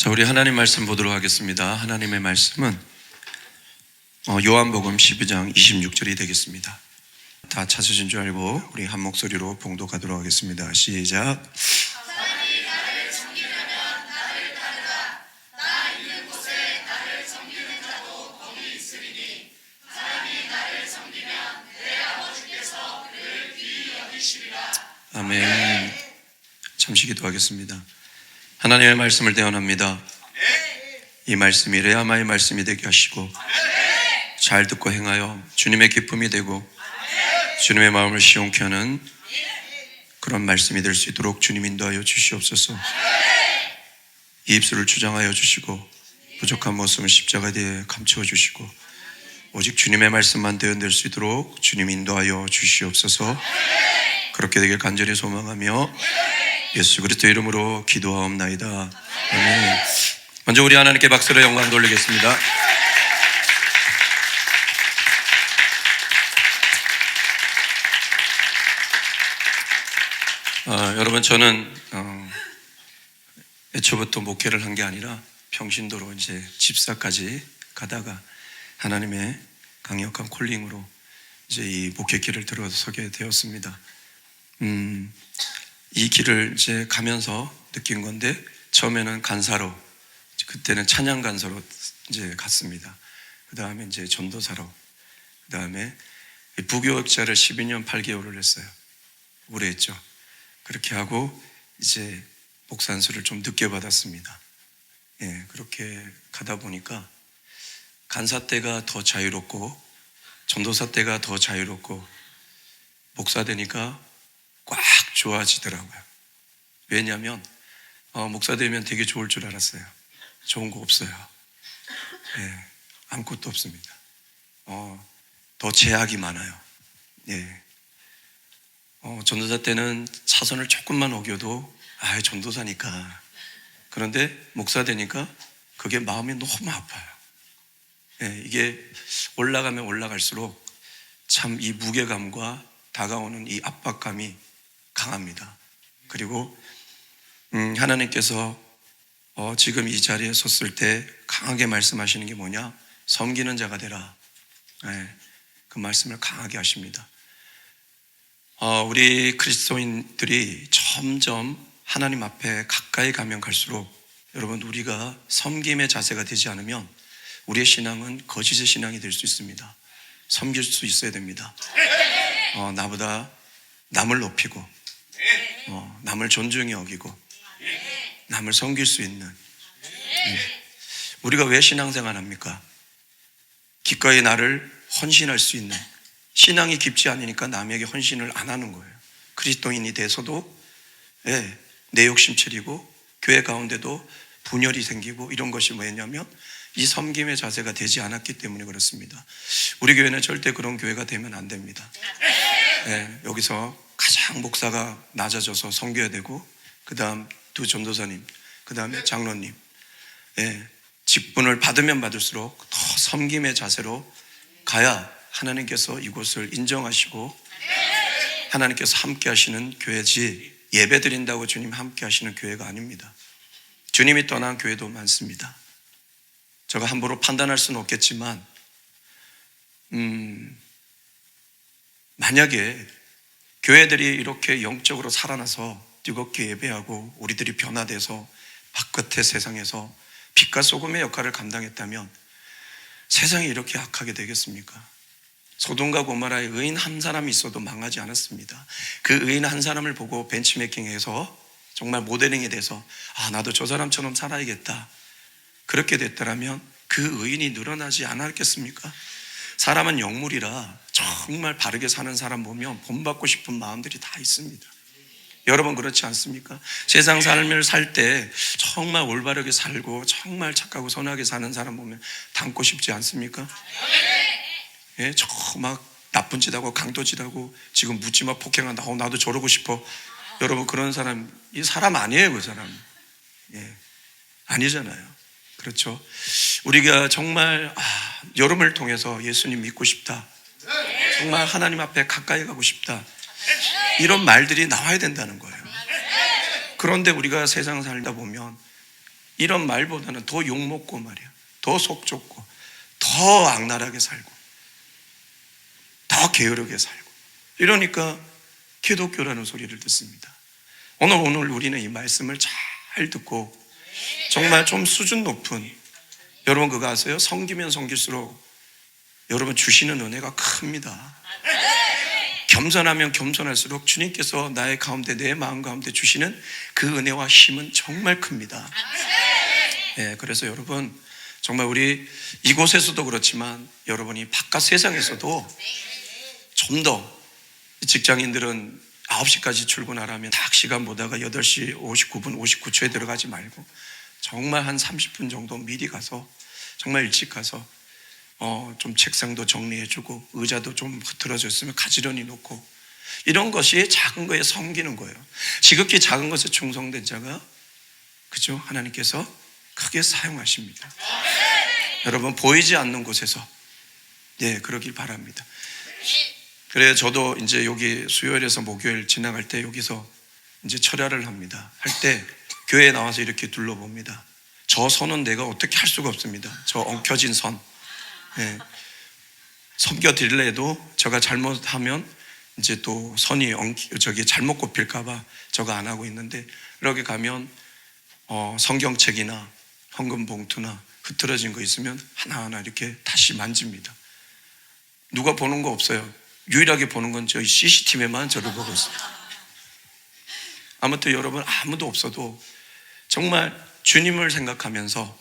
자, 우리 하나님 말씀 보도록 하겠습니다. 하나님의 말씀은 요한복음 12장 26절이 되겠습니다. 다 찾으신 줄 알고 우리 한 목소리로 봉독하도록 하겠습니다. 시작. 사람이 나를 섬기려면 나를 따르라. 나 있는 곳에 나를 섬기는 자도 거기 있으리니 사람이 나를 섬기면 내 아버지께서 그를 귀히 여기시리라. 아멘. 잠시 기도하겠습니다. 하나님의 말씀을 대언합니다. 이 말씀이 레아마의 말씀이 되게 하시고 잘 듣고 행하여 주님의 기쁨이 되고 주님의 마음을 시원케 하는 그런 말씀이 될 수 있도록 주님 인도하여 주시옵소서. 이 입술을 주장하여 주시고 부족한 모습은 십자가에 감추어 주시고 오직 주님의 말씀만 대언될 수 있도록 주님 인도하여 주시옵소서. 그렇게 되길 간절히 소망하며 예수 그리스도 이름으로 기도하옵나이다. 아멘. 먼저 우리 하나님께 박수로 영광 돌리겠습니다. 여러분, 저는 애초부터 목회를 한 게 아니라 평신도로 이제 집사까지 가다가 하나님의 강력한 콜링으로 이제 이 목회길을 들어서게 되었습니다. 이 길을 이제 가면서 느낀 건데, 처음에는 간사로, 그때는 찬양 간사로 이제 갔습니다. 그 다음에 이제 전도사로, 그 다음에 부교역자를 12년 8개월을 했어요. 오래 했죠. 그렇게 하고 이제 목사 안수를 좀 늦게 받았습니다. 예, 그렇게 가다 보니까 간사 때가 더 자유롭고 전도사 때가 더 자유롭고 목사 되니까 꽉 좋아지더라고요. 왜냐하면 목사 되면 되게 좋을 줄 알았어요. 좋은 거 없어요. 예, 아무것도 없습니다. 더 제약이 많아요. 예. 전도사 때는 차선을 조금만 어겨도 전도사니까. 그런데 목사 되니까 그게 마음이 너무 아파요. 예, 이게 올라가면 올라갈수록 참 이 무게감과 다가오는 이 압박감이 강합니다. 그리고 하나님께서 지금 이 자리에 섰을 때 강하게 말씀하시는 게 뭐냐? 섬기는 자가 되라. 예, 그 말씀을 강하게 하십니다. 우리 그리스도인들이 점점 하나님 앞에 가까이 가면 갈수록 여러분, 우리가 섬김의 자세가 되지 않으면 우리의 신앙은 거짓의 신앙이 될 수 있습니다. 섬길 수 있어야 됩니다. 나보다 남을 높이고 남을 존중히 여기고 남을 섬길 수 있는, 우리가 왜 신앙생활 합니까? 기꺼이 나를 헌신할 수 있는, 신앙이 깊지 않으니까 남에게 헌신을 안 하는 거예요. 그리스도인이 돼서도 내 욕심 차리고 교회 가운데도 분열이 생기고 이런 것이 뭐냐면 이 섬김의 자세가 되지 않았기 때문에 그렇습니다. 우리 교회는 절대 그런 교회가 되면 안 됩니다. 여기서 가장 목사가 낮아져서 섬겨야 되고, 그 다음 두 전도사님, 그 다음에 장로님, 직분을 받으면 받을수록 더 섬김의 자세로 가야 하나님께서 이곳을 인정하시고 하나님께서 함께 하시는 교회지, 예배 드린다고 주님 함께 하시는 교회가 아닙니다. 주님이 떠난 교회도 많습니다. 제가 함부로 판단할 수는 없겠지만 만약에 교회들이 이렇게 영적으로 살아나서 뜨겁게 예배하고 우리들이 변화돼서 바깥의 세상에서 빛과 소금의 역할을 감당했다면 세상이 이렇게 악하게 되겠습니까? 소돔과 고모라에 의인 한 사람이 있어도 망하지 않았습니다. 그 의인 한 사람을 보고 벤치메이킹해서 정말 모델링이 돼서 나도 저 사람처럼 살아야겠다, 그렇게 됐더라면 그 의인이 늘어나지 않았겠습니까? 사람은 영물이라 정말 바르게 사는 사람 보면 본받고 싶은 마음들이 다 있습니다. 여러분 그렇지 않습니까? 세상 삶을 살 때 정말 올바르게 살고 정말 착하고 선하게 사는 사람 보면 닮고 싶지 않습니까? 막 나쁜 짓 하고 강도짓 하고 지금 묻지마 폭행한다, 나도 저러고 싶어. 여러분 그런 사람, 이 사람 아니에요. 그 사람 아니잖아요. 그렇죠? 우리가 정말 여러분을 통해서 예수님 믿고 싶다, 정말 하나님 앞에 가까이 가고 싶다, 이런 말들이 나와야 된다는 거예요. 그런데 우리가 세상 살다 보면 이런 말보다는 더 욕먹고 말이야, 더 속 좁고 더 악랄하게 살고 더 게으르게 살고 이러니까 기독교라는 소리를 듣습니다. 오늘 우리는 이 말씀을 잘 듣고 정말 좀 수준 높은, 여러분 그거 아세요? 섬기면 섬길수록 여러분 주시는 은혜가 큽니다. 겸손하면 겸손할수록 주님께서 나의 가운데, 내 마음 가운데 주시는 그 은혜와 힘은 정말 큽니다. 그래서 여러분 정말 우리 이곳에서도 그렇지만 여러분이 바깥 세상에서도 좀 더, 직장인들은 9시까지 출근하라면 딱 시간 보다가 8시 59분 59초에 들어가지 말고 정말 한 30분 정도 미리 가서, 정말 일찍 가서 좀 책상도 정리해주고 의자도 좀 흐트러져 있으면 가지런히 놓고, 이런 것이 작은 거에 섬기는 거예요. 지극히 작은 것에 충성된 자가, 그죠? 하나님께서 크게 사용하십니다. 여러분 보이지 않는 곳에서 그러길 바랍니다. 그래 저도 이제 여기 수요일에서 목요일 지나갈 때 여기서 이제 철야를 합니다. 할 때 교회에 나와서 이렇게 둘러봅니다. 저 선은 내가 어떻게 할 수가 없습니다. 저 엉켜진 선. 섬겨드릴래도 제가 잘못하면 이제 또 선이 잘못 꼽힐까봐 저가 안 하고 있는데, 이렇게 가면 성경책이나 헌금 봉투나 흐트러진 거 있으면 하나하나 이렇게 다시 만집니다. 누가 보는 거 없어요. 유일하게 보는 건 저희 CCTV만 저를 보고 있어요. 아무튼 여러분 아무도 없어도 정말 주님을 생각하면서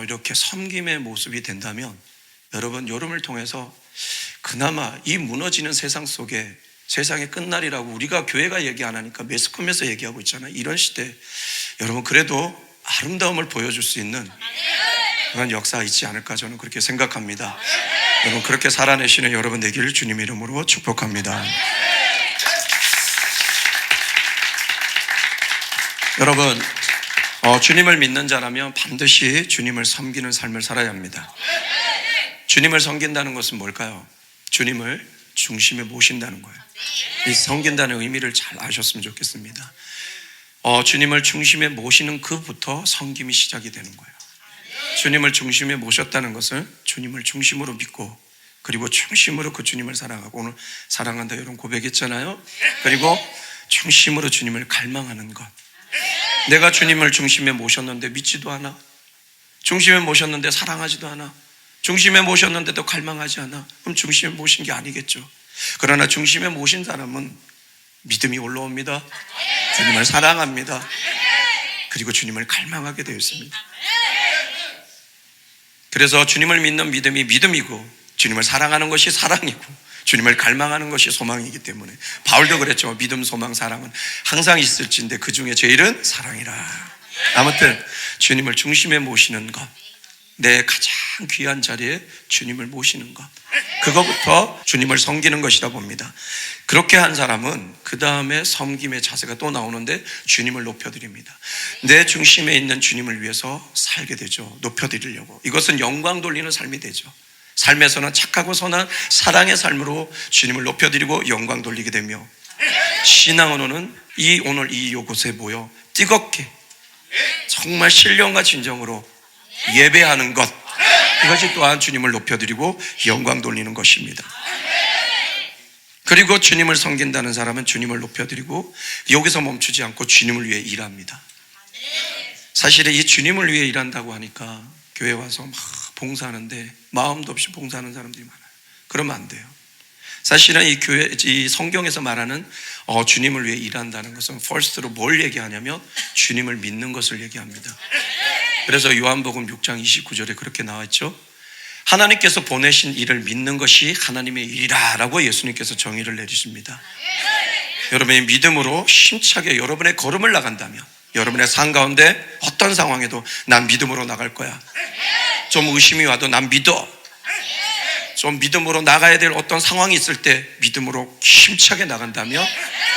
이렇게 섬김의 모습이 된다면 여러분을 통해서 그나마 이 무너지는 세상 속에, 세상의 끝날이라고 우리가 교회가 얘기 안 하니까 매스컴에서 얘기하고 있잖아요. 이런 시대 여러분 그래도 아름다움을 보여줄 수 있는 그런 역사가 있지 않을까, 저는 그렇게 생각합니다. 여러분 그렇게 살아내시는 여러분 되기를 주님 이름으로 축복합니다. 여러분 주님을 믿는 자라면 반드시 주님을 섬기는 삶을 살아야 합니다. 주님을 섬긴다는 것은 뭘까요? 주님을 중심에 모신다는 거예요. 이 섬긴다는 의미를 잘 아셨으면 좋겠습니다. 주님을 중심에 모시는 그부터 섬김이 시작이 되는 거예요. 주님을 중심에 모셨다는 것은 주님을 중심으로 믿고, 그리고 중심으로 그 주님을 사랑하고, 오늘 사랑한다 이런 고백했잖아요. 그리고 중심으로 주님을 갈망하는 것. 내가 주님을 중심에 모셨는데 믿지도 않아, 중심에 모셨는데 사랑하지도 않아, 중심에 모셨는데도 갈망하지 않아, 그럼 중심에 모신 게 아니겠죠. 그러나 중심에 모신 사람은 믿음이 올라옵니다. 주님을 사랑합니다. 그리고 주님을 갈망하게 되어 있습니다. 그래서 주님을 믿는 믿음이 믿음이고, 주님을 사랑하는 것이 사랑이고, 주님을 갈망하는 것이 소망이기 때문에 바울도 그랬죠. 믿음, 소망, 사랑은 항상 있을진데 그 중에 제일은 사랑이라. 아무튼 주님을 중심에 모시는 것, 내 가장 귀한 자리에 주님을 모시는 것, 그거부터 주님을 섬기는 것이라 봅니다. 그렇게 한 사람은 그 다음에 섬김의 자세가 또 나오는데 주님을 높여드립니다. 내 중심에 있는 주님을 위해서 살게 되죠. 높여드리려고. 이것은 영광 돌리는 삶이 되죠. 삶에서는 착하고 선한 사랑의 삶으로 주님을 높여드리고 영광 돌리게 되며, 신앙으로는 오늘 이곳에 모여 뜨겁게 정말 신령과 진정으로 예배하는 것, 이것이 또한 주님을 높여드리고 영광 돌리는 것입니다. 그리고 주님을 섬긴다는 사람은 주님을 높여드리고 여기서 멈추지 않고 주님을 위해 일합니다. 사실은 이 주님을 위해 일한다고 하니까 교회 와서 막 봉사하는데 마음도 없이 봉사하는 사람들이 많아요. 그러면 안 돼요. 사실은 이 성경에서 말하는 주님을 위해 일한다는 것은 first로 뭘 얘기하냐면 주님을 믿는 것을 얘기합니다. 그래서 요한복음 6장 29절에 그렇게 나와 있죠. 하나님께서 보내신 일을 믿는 것이 하나님의 일이라 라고 예수님께서 정의를 내리십니다. 여러분이 믿음으로 힘차게 여러분의 걸음을 나간다면, 여러분의 삶 가운데 어떤 상황에도 난 믿음으로 나갈 거야, 좀 의심이 와도 난 믿어, 좀 믿음으로 나가야 될 어떤 상황이 있을 때 믿음으로 힘차게 나간다면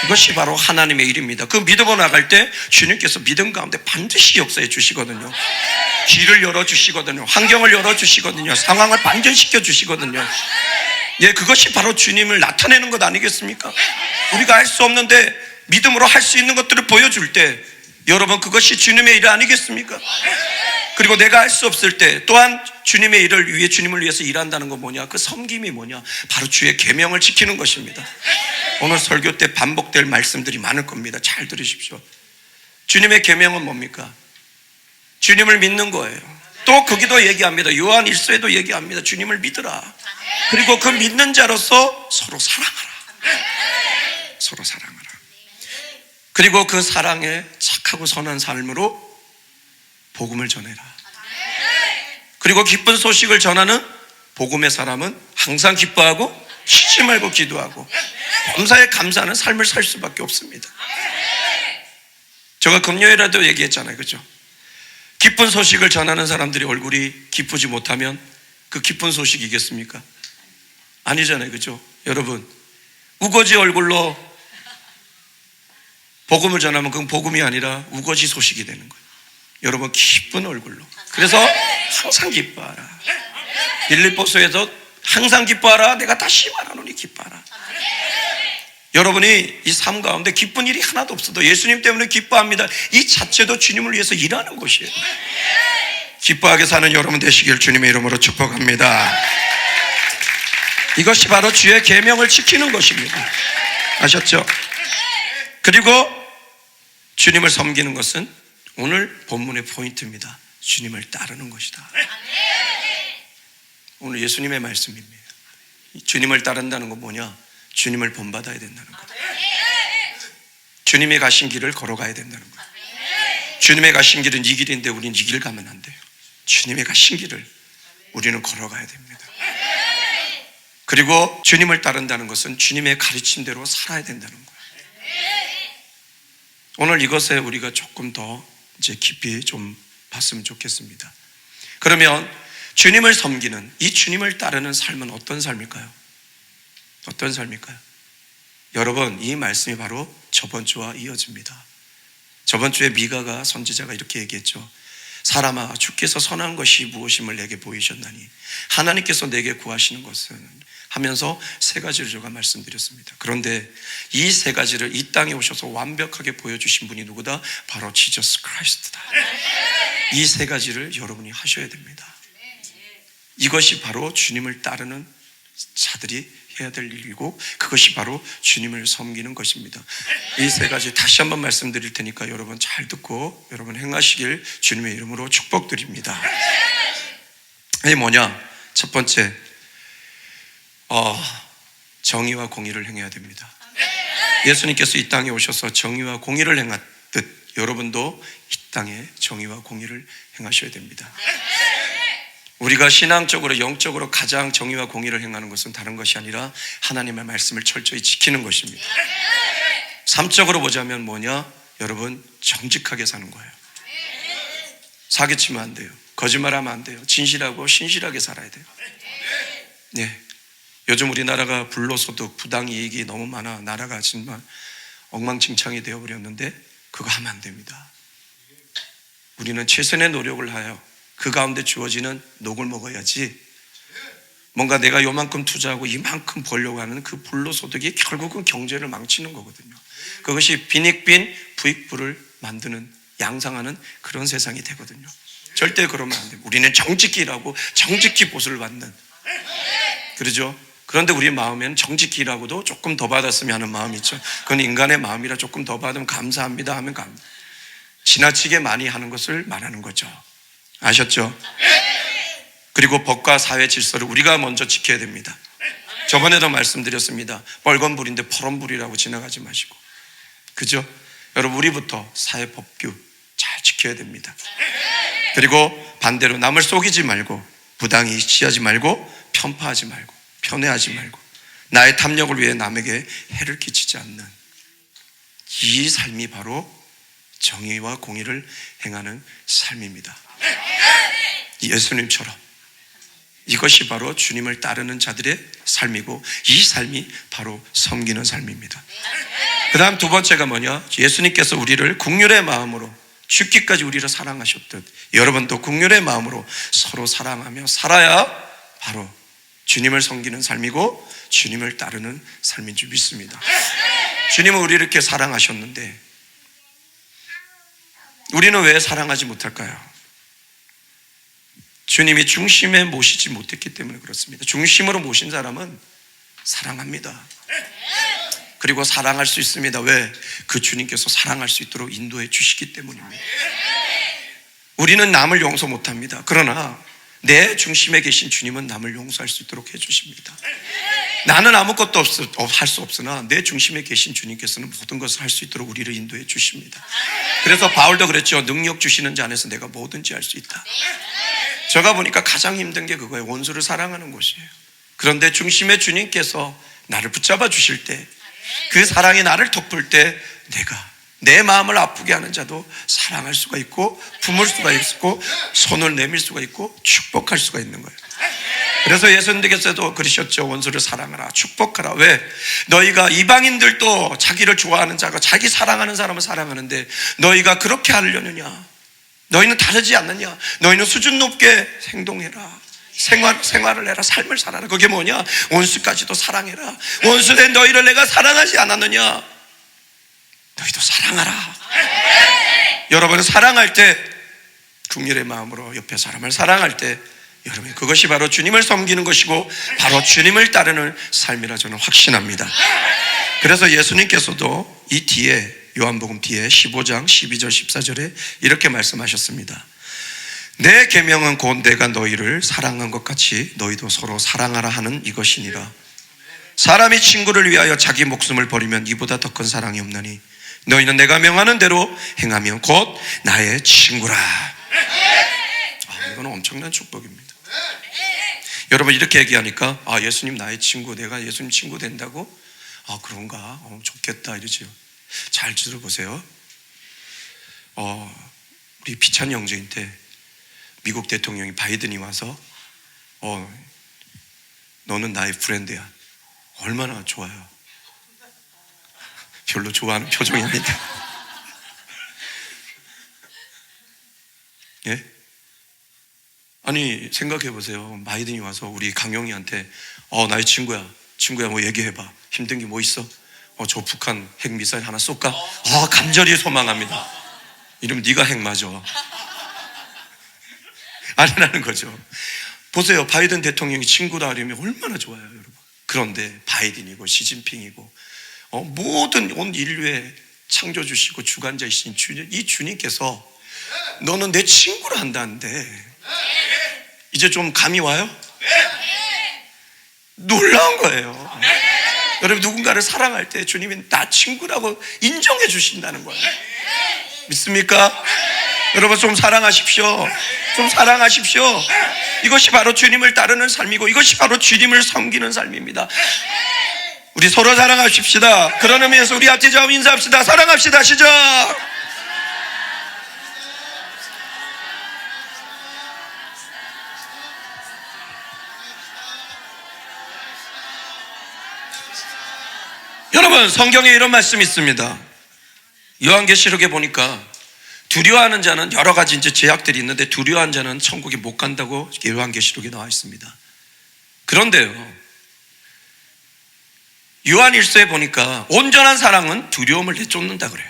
그것이 바로 하나님의 일입니다. 그 믿음으로 나갈 때 주님께서 믿음 가운데 반드시 역사해 주시거든요. 길을 열어주시거든요. 환경을 열어주시거든요. 상황을 반전시켜 주시거든요. 그것이 바로 주님을 나타내는 것 아니겠습니까? 우리가 할 수 없는데 믿음으로 할 수 있는 것들을 보여줄 때 여러분, 그것이 주님의 일 아니겠습니까? 그리고 내가 할 수 없을 때 또한 주님의 일을 위해, 주님을 위해서 일한다는 건 뭐냐? 그 섬김이 뭐냐? 바로 주의 계명을 지키는 것입니다. 오늘 설교 때 반복될 말씀들이 많을 겁니다. 잘 들으십시오. 주님의 계명은 뭡니까? 주님을 믿는 거예요. 또 거기도 얘기합니다. 요한 1서에도 얘기합니다. 주님을 믿으라. 그리고 그 믿는 자로서 서로 사랑하라. 서로 사랑하라. 그리고 그 사랑에 착하고 선한 삶으로 복음을 전해라. 그리고 기쁜 소식을 전하는 복음의 사람은 항상 기뻐하고 쉬지 말고 기도하고 범사에 감사하는 삶을 살 수밖에 없습니다. 제가 금요일에도 얘기했잖아요. 그죠? 기쁜 소식을 전하는 사람들이 얼굴이 기쁘지 못하면 그 기쁜 소식이겠습니까? 아니잖아요. 그죠? 여러분, 우거지 얼굴로 복음을 전하면 그건 복음이 아니라 우거지 소식이 되는 거예요. 여러분, 기쁜 얼굴로. 그래서 항상 기뻐하라. 빌립보서에서 항상 기뻐하라. 내가 다시 말하노니 기뻐하라. 여러분이 이 삶 가운데 기쁜 일이 하나도 없어도 예수님 때문에 기뻐합니다. 이 자체도 주님을 위해서 일하는 것이에요. 기뻐하게 사는 여러분 되시길 주님의 이름으로 축복합니다. 이것이 바로 주의 계명을 지키는 것입니다. 아셨죠? 그리고 주님을 섬기는 것은 오늘 본문의 포인트입니다. 주님을 따르는 것이다. 오늘 예수님의 말씀입니다. 주님을 따른다는 건 뭐냐? 주님을 본받아야 된다는 거예요. 주님이 가신 길을 걸어가야 된다는 거예요. 주님의 가신 길은 이 길인데 우리는 이 길 가면 안 돼요. 주님의 가신 길을 우리는 걸어가야 됩니다. 그리고 주님을 따른다는 것은 주님의 가르침대로 살아야 된다는 거예요. 오늘 이것에 우리가 조금 더 이제 깊이 좀 봤으면 좋겠습니다. 그러면 주님을 섬기는, 이 주님을 따르는 삶은 어떤 삶일까요? 어떤 삶일까요? 여러분, 이 말씀이 바로 저번 주와 이어집니다. 저번 주에 미가가 선지자가 이렇게 얘기했죠. 사람아, 주께서 선한 것이 무엇임을 내게 보이셨나니 하나님께서 내게 구하시는 것은 하면서 세 가지를 제가 말씀드렸습니다. 그런데 이 세 가지를 이 땅에 오셔서 완벽하게 보여주신 분이 누구다? 바로 지저스 크라이스트다. 이 세 가지를 여러분이 하셔야 됩니다. 이것이 바로 주님을 따르는 자들이 해야 될 일이고, 그것이 바로 주님을 섬기는 것입니다. 이 세 가지 다시 한번 말씀드릴 테니까 여러분 잘 듣고 여러분 행하시길 주님의 이름으로 축복드립니다. 이게 뭐냐? 첫 번째, 정의와 공의를 행해야 됩니다. 예수님께서 이 땅에 오셔서 정의와 공의를 행하듯 여러분도 이 땅에 정의와 공의를 행하셔야 됩니다. 우리가 신앙적으로, 영적으로 가장 정의와 공의를 행하는 것은 다른 것이 아니라 하나님의 말씀을 철저히 지키는 것입니다. 삶적으로 보자면 뭐냐? 여러분, 정직하게 사는 거예요. 사기치면 안 돼요. 거짓말하면 안 돼요. 진실하고 신실하게 살아야 돼요. 네. 요즘 우리나라가 불로소득, 부당이익이 너무 많아. 나라가 정말 엉망진창이 되어버렸는데 그거 하면 안 됩니다. 우리는 최선의 노력을 하여 그 가운데 주어지는 녹을 먹어야지, 뭔가 내가 요만큼 투자하고 이만큼 벌려고 하는 그 불로소득이 결국은 경제를 망치는 거거든요. 그것이 빈익빈 부익부를 만드는, 양상하는 그런 세상이 되거든요. 절대 그러면 안 됩니다. 우리는 정직히 일하고 정직히 보수를 받는, 그러죠? 그런데 우리 마음에는 정직히 일하고도 조금 더 받았으면 하는 마음이 있죠. 그건 인간의 마음이라 조금 더 받으면 감사합니다 하면 지나치게 많이 하는 것을 말하는 거죠. 아셨죠? 그리고 법과 사회 질서를 우리가 먼저 지켜야 됩니다. 저번에도 말씀드렸습니다. 빨간 불인데 파란 불이라고 지나가지 마시고, 그죠? 여러분, 우리부터 사회 법규 잘 지켜야 됩니다. 그리고 반대로 남을 속이지 말고, 부당히 취하지 말고, 편파하지 말고, 편애하지 말고, 나의 탐욕을 위해 남에게 해를 끼치지 않는 이 삶이 바로 정의와 공의를 행하는 삶입니다. 예수님처럼. 이것이 바로 주님을 따르는 자들의 삶이고, 이 삶이 바로 섬기는 삶입니다. 그 다음 두 번째가 뭐냐? 예수님께서 우리를 국률의 마음으로 죽기까지 우리를 사랑하셨듯 여러분도 국률의 마음으로 서로 사랑하며 살아야 바로 주님을 섬기는 삶이고 주님을 따르는 삶인 줄 믿습니다. 주님은 우리를 이렇게 사랑하셨는데 우리는 왜 사랑하지 못할까요? 주님이 중심에 모시지 못했기 때문에 그렇습니다. 중심으로 모신 사람은 사랑합니다. 그리고 사랑할 수 있습니다. 왜? 그 주님께서 사랑할 수 있도록 인도해 주시기 때문입니다. 우리는 남을 용서 못합니다. 그러나 내 중심에 계신 주님은 남을 용서할 수 있도록 해주십니다. 나는 아무것도 할 수 없으나 내 중심에 계신 주님께서는 모든 것을 할 수 있도록 우리를 인도해 주십니다. 그래서 바울도 그랬죠. 능력 주시는 자 안에서 내가 뭐든지 할 수 있다. 제가 보니까 가장 힘든 게 그거예요. 원수를 사랑하는 것이에요. 그런데 중심의 주님께서 나를 붙잡아 주실 때, 그 사랑이 나를 덮을 때 내가 내 마음을 아프게 하는 자도 사랑할 수가 있고 품을 수가 있고 손을 내밀 수가 있고 축복할 수가 있는 거예요. 그래서 예수님께서도 그러셨죠. 원수를 사랑하라, 축복하라. 왜? 너희가 이방인들도 자기를 좋아하는 자가 자기 사랑하는 사람을 사랑하는데 너희가 그렇게 하려느냐? 너희는 다르지 않느냐? 너희는 수준 높게 행동해라. 생활을 해라. 삶을 살아라. 그게 뭐냐? 원수까지도 사랑해라. 원수된 너희를 내가 사랑하지 않았느냐? 너희도 사랑하라. 여러분은 사랑할 때, 국률의 마음으로 옆에 사람을 사랑할 때, 여러분 그것이 바로 주님을 섬기는 것이고 바로 주님을 따르는 삶이라 저는 확신합니다. 그래서 예수님께서도 이 뒤에, 요한복음 뒤에 15장 12절 14절에 이렇게 말씀하셨습니다. 내 계명은 곧 내가 너희를 사랑한 것 같이 너희도 서로 사랑하라 하는 이것이니라. 사람이 친구를 위하여 자기 목숨을 버리면 이보다 더 큰 사랑이 없나니 너희는 내가 명하는 대로 행하면 곧 나의 친구라. 이거는 엄청난 축복입니다. 여러분 이렇게 얘기하니까 예수님 나의 친구, 내가 예수님 친구 된다고? 그런가? 좋겠다 이러죠. 잘 들어보세요. 우리 비찬 형제인 때 미국 대통령이 바이든이 와서 너는 나의 프렌드야. 얼마나 좋아요. 별로 좋아하는 표정입니다. 예? 아니 생각해 보세요. 바이든이 와서 우리 강용이한테 나의 친구야 뭐 얘기해봐. 힘든 게 뭐 있어? 저 북한 핵미사일 하나 쏠까? 간절히 소망합니다. 이러면 네가 핵 맞아. 아니라는 거죠. 보세요. 바이든 대통령이 친구다 하려면 얼마나 좋아요, 여러분. 그런데 바이든이고 시진핑이고 모든 온 인류의 창조주시고 주관자이신 주님, 이 주님께서 너는 내 친구를 한다는데 이제 좀 감이 와요? 놀라운 거예요. 여러분 누군가를 사랑할 때 주님이 나 친구라고 인정해 주신다는 거예요. 믿습니까? 여러분 좀 사랑하십시오. 좀 사랑하십시오. 이것이 바로 주님을 따르는 삶이고 이것이 바로 주님을 섬기는 삶입니다. 우리 서로 사랑하십시다. 그런 의미에서 우리 앞뒤 좌우 인사합시다. 사랑합시다. 시작. 여러분 성경에 이런 말씀이 있습니다. 요한계시록에 보니까 두려워하는 자는 여러 가지 이제 제약들이 있는데 두려워하는 자는 천국에 못 간다고 요한계시록에 나와 있습니다. 그런데요, 요한일서에 보니까 온전한 사랑은 두려움을 내쫓는다 그래요.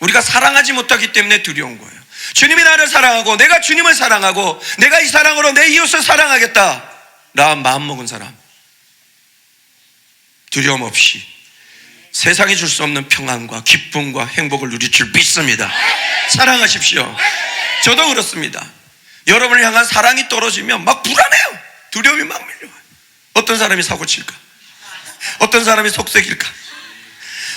우리가 사랑하지 못하기 때문에 두려운 거예요. 주님이 나를 사랑하고 내가 주님을 사랑하고 내가 이 사랑으로 내 이웃을 사랑하겠다 라 마음먹은 사람, 두려움 없이 세상이 줄 수 없는 평안과 기쁨과 행복을 누릴 줄 믿습니다. 사랑하십시오. 저도 그렇습니다. 여러분을 향한 사랑이 떨어지면 막 불안해요. 두려움이 막 밀려와요. 어떤 사람이 사고 칠까? 어떤 사람이 속색일까?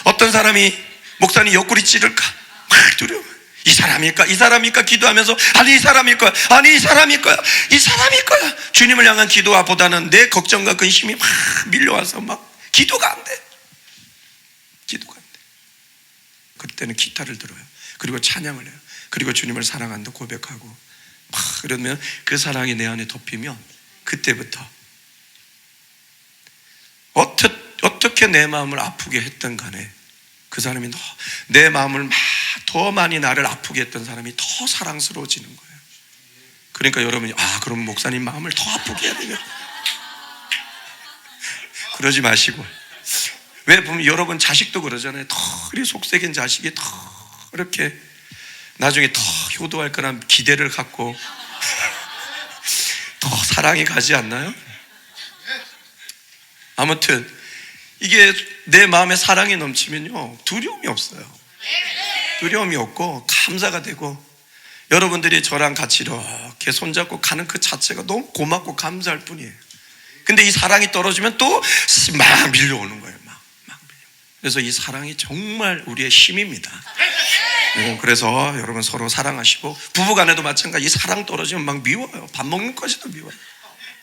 어떤 사람이 목사님 옆구리 찌를까? 막 두려워. 이 사람일까? 이 사람일까? 기도하면서 아니 이 사람일 거야. 아니 이 사람일 거야. 이 사람일 거야. 주님을 향한 기도보다는 내 걱정과 근심이 막 밀려와서 막 기도가 안 돼. 기도가 안 돼. 그때는 기타를 들어요. 그리고 찬양을 해요. 그리고 주님을 사랑한다 고백하고 막 그러면 그 사랑이 내 안에 덮이면 그때부터 어떻게 내 마음을 아프게 했던 간에 그 사람이 내 마음을 더 많이 나를 아프게 했던 사람이 더 사랑스러워지는 거예요. 그러니까 여러분이 그럼 목사님 마음을 더 아프게 해야 되겠다. 그러지 마시고, 왜 보면 여러분 자식도 그러잖아요. 더 속색인 자식이 더 이렇게 나중에 더 효도할 거란 기대를 갖고 더 사랑이 가지 않나요? 아무튼 이게 내 마음에 사랑이 넘치면요, 두려움이 없어요. 두려움이 없고 감사가 되고, 여러분들이 저랑 같이 이렇게 손잡고 가는 그 자체가 너무 고맙고 감사할 뿐이에요. 근데 이 사랑이 떨어지면 또 막 밀려오는 거예요. 막 밀려. 그래서 이 사랑이 정말 우리의 힘입니다. 그래서 여러분 서로 사랑하시고, 부부간에도 마찬가지. 이 사랑 떨어지면 막 미워요. 밥 먹는 것이도 미워요.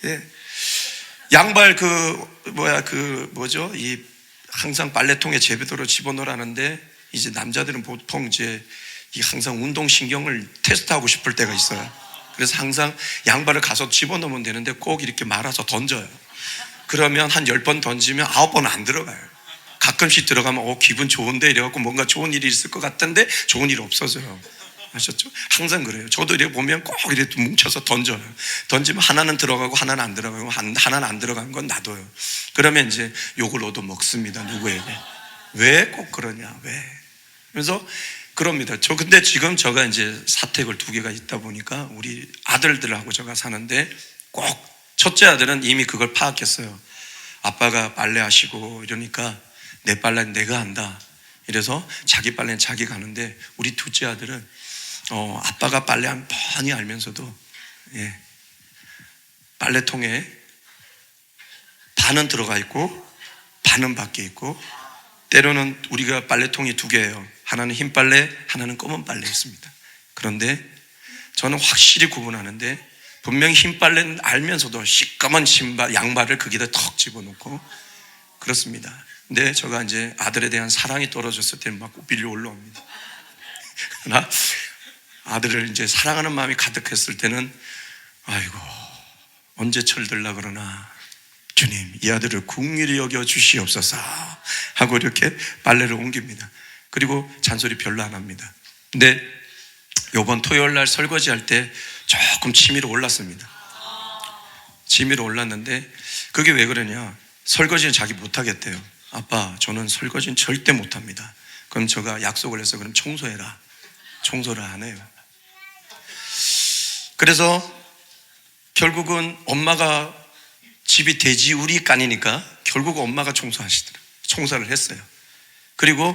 예. 양발 이 항상 빨래통에 제비도로 집어넣으라는데, 이제 남자들은 보통 이제 이 항상 운동신경을 테스트하고 싶을 때가 있어요. 그래서 항상 양발을 가서 집어넣으면 되는데 꼭 이렇게 말아서 던져요. 그러면 한 10번 던지면 9번 안 들어가요. 가끔씩 들어가면 기분 좋은데 이래갖고 뭔가 좋은 일이 있을 것 같던데 좋은 일이 없어져요. 아셨죠? 항상 그래요. 저도 이렇게 보면 꼭 이렇게 뭉쳐서 던져요. 던지면 하나는 들어가고 하나는 안 들어가고, 하나는 안 들어간 건 놔둬요. 그러면 이제 욕을 얻어 먹습니다. 누구에게? 왜 꼭 그러냐? 왜? 그래서 그럽니다. 근데 지금 제가 이제 사택을 2개가 있다 보니까 우리 아들들하고 제가 사는데, 꼭 첫째 아들은 이미 그걸 파악했어요. 아빠가 빨래하시고 이러니까 내 빨래는 내가 한다. 이래서 자기 빨래는 자기가 하는데, 우리 둘째 아들은 아빠가 빨래하면 뻔히 알면서도, 예, 빨래통에 반은 들어가 있고 반은 밖에 있고, 때로는 우리가 빨래통이 2개예요. 하나는 흰 빨래, 하나는 검은 빨래 있습니다. 그런데 저는 확실히 구분하는데, 분명히 흰 빨래는 알면서도 시꺼먼 양말을 거기다 턱 집어넣고 그렇습니다. 근데 제가 이제 아들에 대한 사랑이 떨어졌을 때는 막 밀려 올라옵니다. 그러나 아들을 이제 사랑하는 마음이 가득했을 때는, 아이고 언제 철들라 그러나 주님 이 아들을 긍휼히 여겨 주시옵소서 하고 이렇게 빨래를 옮깁니다. 그리고 잔소리 별로 안 합니다. 근데 요번 토요일 날 설거지할 때 조금 치밀어 올랐습니다. 치밀어 올랐는데, 그게 왜 그러냐, 설거지는 자기 못하겠대요. 아빠 저는 설거지는 절대 못합니다. 그럼 제가 약속을 해서, 그럼 청소해라. 청소를 안 해요. 그래서 결국은 엄마가, 집이 돼지우리간이니까 결국 엄마가 청소를 했어요. 그리고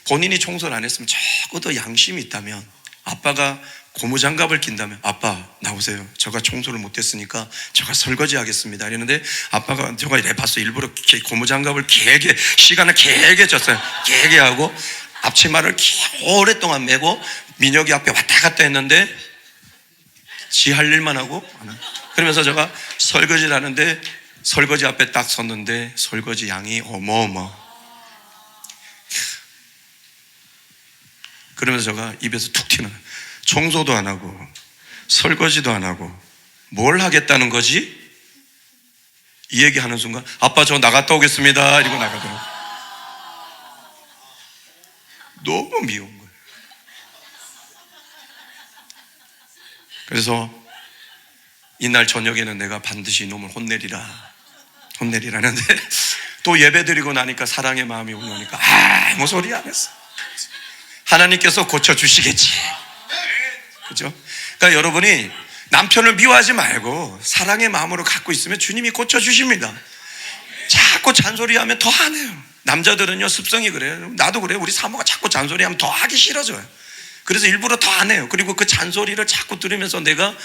본인이 청소를 안 했으면 적어도 양심이 있다면, 아빠가 고무장갑을 낀다면, 아빠 나오세요. 제가 청소를 못했으니까 제가 설거지 하겠습니다. 이랬는데 아빠가, 제가 이래 봤어. 일부러 고무장갑을 길게, 시간을 길게 줬어요. 길게 하고 앞치마를 오랫동안 메고 민혁이 앞에 왔다 갔다 했는데, 지 할 일만 하고, 그러면서 제가 설거지를 하는데, 설거지 앞에 딱 섰는데 설거지 양이 어마어마. 그러면서 제가 입에서 툭 튀는, 청소도 안 하고 설거지도 안 하고 뭘 하겠다는 거지? 이 얘기하는 순간, 아빠 저 나갔다 오겠습니다 이러고 나가더라고요. 너무 미운 거예요. 그래서 이날 저녁에는 내가 반드시 이놈을 혼내리라는데 또 예배 드리고 나니까 사랑의 마음이 올라오니까 아무 소리 안 했어. 하나님께서 고쳐주시겠지. 그죠? 그러니까 여러분이 남편을 미워하지 말고 사랑의 마음으로 갖고 있으면 주님이 고쳐주십니다. 자꾸 잔소리하면 더 안 해요. 남자들은요 습성이 그래요. 나도 그래요. 우리 사모가 자꾸 잔소리하면 더 하기 싫어져요. 그래서 일부러 더 안 해요. 그리고 그 잔소리를 자꾸 들으면서 내가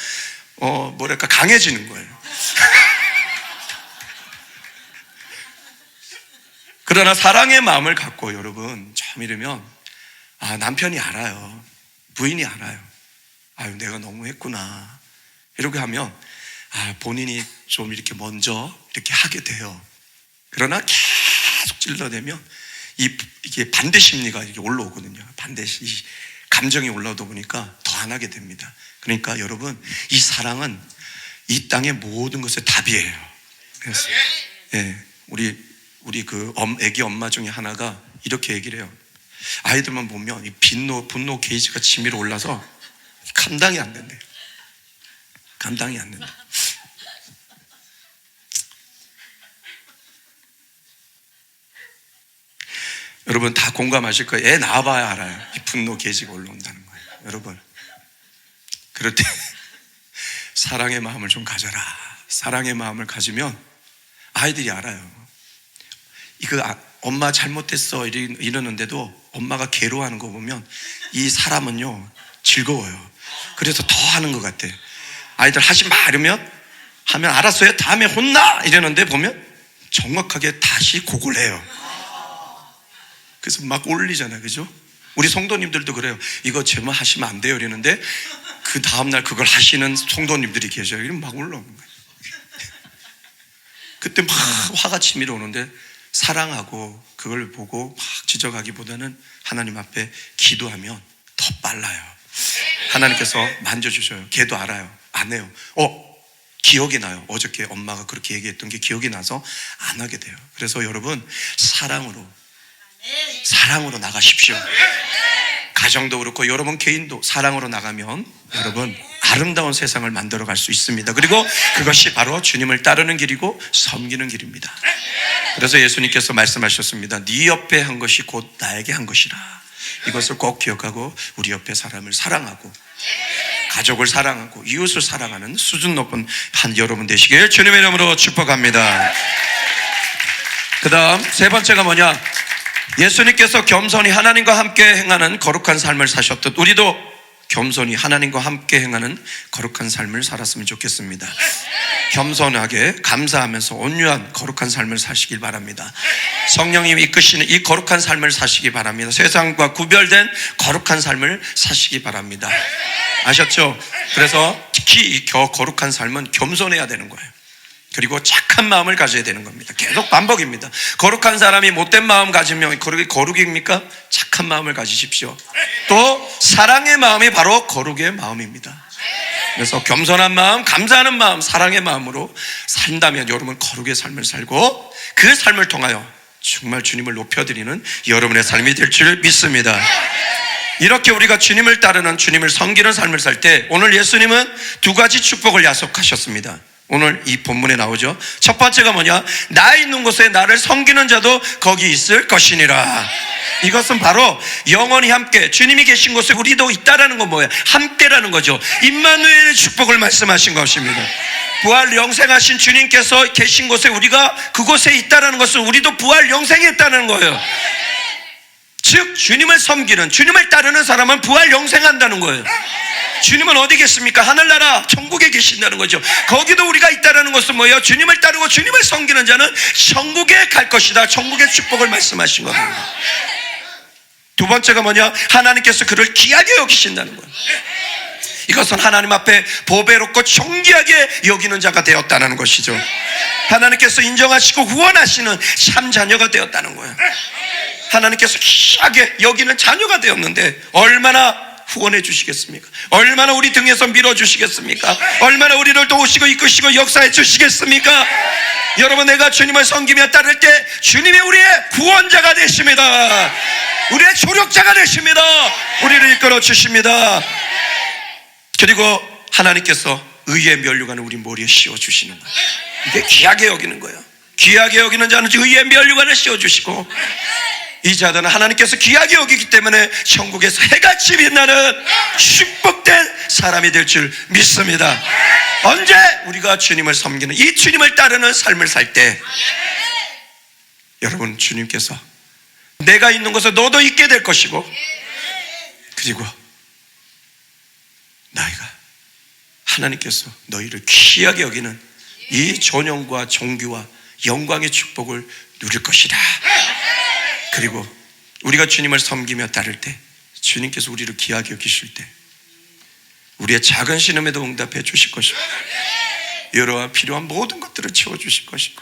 강해지는 거예요. 그러나 사랑의 마음을 갖고 여러분 참 이러면, 남편이 알아요. 부인이 알아요. 아유 내가 너무 했구나. 이렇게 하면 본인이 좀 이렇게 먼저 이렇게 하게 돼요. 그러나 계속 찔러대면 이게 반대 심리가 이렇게 올라오거든요. 이 감정이 올라오다 보니까 더 안 하게 됩니다. 그러니까 여러분, 이 사랑은 이 땅의 모든 것의 답이에요. 그래서 우리 그 애기 엄마 중에 하나가 이렇게 얘기를 해요. 아이들만 보면 이 분노 게이지가 치밀어 올라서 감당이 안 된대요. 감당이 안 된다. 여러분 다 공감하실 거예요. 애 낳아봐야 알아요. 이 분노 게이지가 올라온다는 거예요. 여러분, 그럴 때 사랑의 마음을 좀 가져라. 사랑의 마음을 가지면 아이들이 알아요. 엄마 잘못했어 이러는데도 엄마가 괴로워하는 거 보면 이 사람은요 즐거워요. 그래서 더 하는 것 같아. 아이들 하지 마 이러면 하면 알았어요 다음에 혼나 이러는데 보면 정확하게 다시 곡을 해요. 그래서 막 올리잖아요, 그죠? 우리 성도님들도 그래요. 이거 제목 하시면 안 돼요 이러는데 그 다음날 그걸 하시는 성도님들이 계셔요. 이러면 막 올라오는 거예요. 그때 막 화가 치밀어 오는데 사랑하고 그걸 보고 막 지적하기보다는 하나님 앞에 기도하면 더 빨라요. 하나님께서 만져주셔요. 걔도 알아요. 안 해요. 기억이 나요. 어저께 엄마가 그렇게 얘기했던 게 기억이 나서 안 하게 돼요. 그래서 여러분 사랑으로 나가십시오. 가정도 그렇고 여러분 개인도 사랑으로 나가면 여러분 아름다운 세상을 만들어 갈 수 있습니다. 그리고 그것이 바로 주님을 따르는 길이고 섬기는 길입니다. 그래서 예수님께서 말씀하셨습니다. 네 옆에 한 것이 곧 나에게 한 것이라. 이것을 꼭 기억하고 우리 옆에 사람을 사랑하고 가족을 사랑하고 이웃을 사랑하는 수준 높은 한 여러분 되시길 주님의 이름으로 축복합니다. 그 다음 세 번째가 뭐냐? 예수님께서 겸손히 하나님과 함께 행하는 거룩한 삶을 사셨듯 우리도 겸손히 하나님과 함께 행하는 거룩한 삶을 살았으면 좋겠습니다. 겸손하게 감사하면서 온유한 거룩한 삶을 사시길 바랍니다. 성령님이 이끄시는 이 거룩한 삶을 사시기 바랍니다. 세상과 구별된 거룩한 삶을 사시기 바랍니다. 아셨죠? 그래서 특히 이 거룩한 삶은 겸손해야 되는 거예요. 그리고 착한 마음을 가져야 되는 겁니다. 계속 반복입니다. 거룩한 사람이 못된 마음 가지면 거룩입니까? 착한 마음을 가지십시오. 또 사랑의 마음이 바로 거룩의 마음입니다. 그래서 겸손한 마음, 감사하는 마음, 사랑의 마음으로 산다면 여러분 거룩의 삶을 살고 그 삶을 통하여 정말 주님을 높여드리는 여러분의 삶이 될 줄 믿습니다. 이렇게 우리가 주님을 따르는, 주님을 섬기는 삶을 살 때 오늘 예수님은 두 가지 축복을 약속하셨습니다. 오늘 이 본문에 나오죠. 첫 번째가 뭐냐? 나 있는 곳에 나를 섬기는 자도 거기 있을 것이니라. 이것은 바로 영원히 함께 주님이 계신 곳에 우리도 있다라는 건 뭐예요? 함께라는 거죠. 임마누엘의 축복을 말씀하신 것입니다. 부활 영생하신 주님께서 계신 곳에 우리가 그곳에 있다라는 것은 우리도 부활 영생했다는 거예요. 즉 주님을 섬기는, 주님을 따르는 사람은 부활 영생한다는 거예요. 주님은 어디 계십니까? 하늘나라 천국에 계신다는 거죠. 거기도 우리가 있다는 것은 뭐예요? 주님을 따르고 주님을 섬기는 자는 천국에 갈 것이다. 천국의 축복을 말씀하신 겁니다. 두 번째가 뭐냐? 하나님께서 그를 귀하게 여기신다는 거예요. 이것은 하나님 앞에 보배롭고 존귀하게 여기는 자가 되었다는 것이죠. 하나님께서 인정하시고 후원하시는 참 자녀가 되었다는 거예요. 하나님께서 귀하게 여기는 자녀가 되었는데 얼마나 후원해 주시겠습니까? 얼마나 우리 등에서 밀어주시겠습니까? 얼마나 우리를 도우시고 이끄시고 역사해 주시겠습니까? 여러분, 내가 주님을 섬기며 따를 때 주님이 우리의 구원자가 되십니다. 우리의 조력자가 되십니다. 우리를 이끌어 주십니다. 그리고 하나님께서 의의 면류관을 우리 머리에 씌워주시는 거예요. 이게 귀하게 여기는 거예요. 귀하게 여기는 자는 의의 면류관을 씌워주시고 이 자들은 하나님께서 귀하게 여기기 때문에 천국에서 해같이 빛나는 축복된 사람이 될 줄 믿습니다. 언제 우리가 주님을 섬기는 이 주님을 따르는 삶을 살 때 여러분, 주님께서 내가 있는 곳에 너도 있게 될 것이고 그리고 나이가 하나님께서 너희를 귀하게 여기는 이 존영과 존귀와 영광의 축복을 누릴 것이다. 그리고 우리가 주님을 섬기며 따를 때 주님께서 우리를 귀하게 여기실 때 우리의 작은 신음에도 응답해 주실 것이고 여러와 필요한 모든 것들을 채워주실 것이고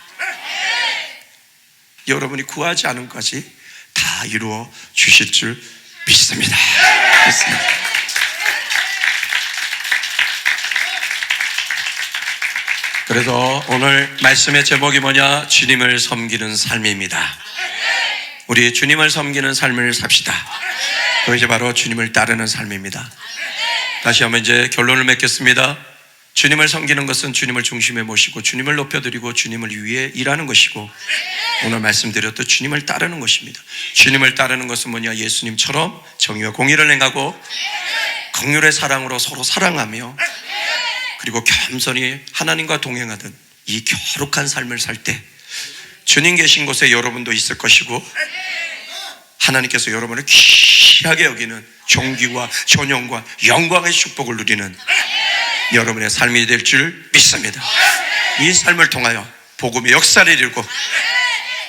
여러분이 구하지 않은 것까지 다 이루어 주실 줄 믿습니다. 그래서 오늘 말씀의 제목이 뭐냐? 주님을 섬기는 삶입니다. 우리 주님을 섬기는 삶을 삽시다. 그것이 바로 주님을 따르는 삶입니다. 다시 한번 이제 결론을 맺겠습니다. 주님을 섬기는 것은 주님을 중심에 모시고 주님을 높여드리고 주님을 위해 일하는 것이고 오늘 말씀드렸던 주님을 따르는 것입니다. 주님을 따르는 것은 뭐냐? 예수님처럼 정의와 공의를 행하고 긍휼의 사랑으로 서로 사랑하며 그리고 겸손히 하나님과 동행하던 이 거룩한 삶을 살 때 주님 계신 곳에 여러분도 있을 것이고 하나님께서 여러분을 귀하게 여기는 존귀와 존영과 영광의 축복을 누리는 여러분의 삶이 될 줄 믿습니다. 이 삶을 통하여 복음의 역사를 이루고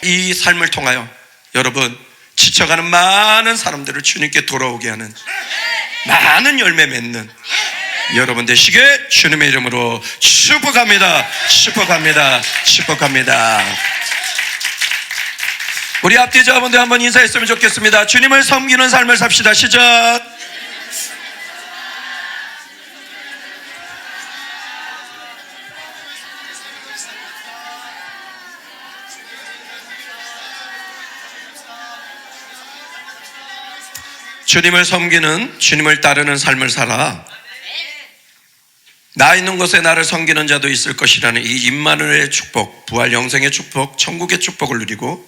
이 삶을 통하여 여러분 지쳐가는 많은 사람들을 주님께 돌아오게 하는 많은 열매 맺는 여러분 되시게 주님의 이름으로 축복합니다. 축복합니다. 축복합니다. 우리 앞뒤 자분들 한번 인사했으면 좋겠습니다. 주님을 섬기는 삶을 삽시다. 시작. 주님을 섬기는, 주님을 따르는 삶을 살아. 나 있는 곳에 나를 섬기는 자도 있을 것이라는 이 임마누엘의 축복, 부활 영생의 축복, 천국의 축복을 누리고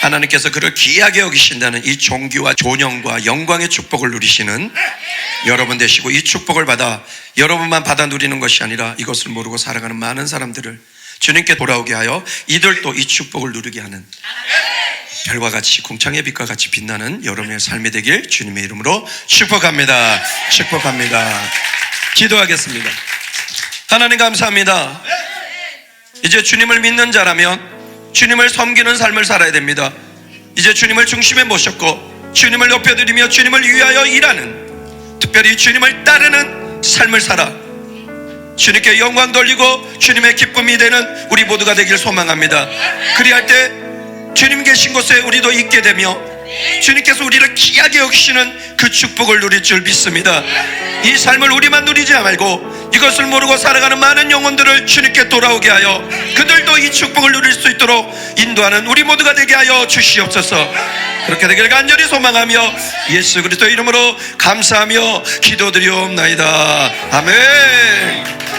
하나님께서 그를 귀하게 여기신다는 이 존귀와 존영과 영광의 축복을 누리시는 여러분 되시고, 이 축복을 받아 여러분만 받아 누리는 것이 아니라 이것을 모르고 살아가는 많은 사람들을 주님께 돌아오게 하여 이들도 이 축복을 누리게 하는 별과 같이, 궁창의 빛과 같이 빛나는 여러분의 삶이 되길 주님의 이름으로 축복합니다. 축복합니다. 기도하겠습니다. 하나님 감사합니다. 이제 주님을 믿는 자라면 주님을 섬기는 삶을 살아야 됩니다. 이제 주님을 중심에 모셨고 주님을 높여드리며 주님을 위하여 일하는, 특별히 주님을 따르는 삶을 살아 주님께 영광 돌리고 주님의 기쁨이 되는 우리 모두가 되길 소망합니다. 그리할 때 주님 계신 곳에 우리도 있게 되며 주님께서 우리를 귀하게 여기시는 그 축복을 누릴 줄 믿습니다. 이 삶을 우리만 누리지 말고 이것을 모르고 살아가는 많은 영혼들을 주님께 돌아오게 하여 그들도 이 축복을 누릴 수 있도록 인도하는 우리 모두가 되게 하여 주시옵소서. 그렇게 되길 간절히 소망하며 예수 그리스도 이름으로 감사하며 기도드리옵나이다. 아멘.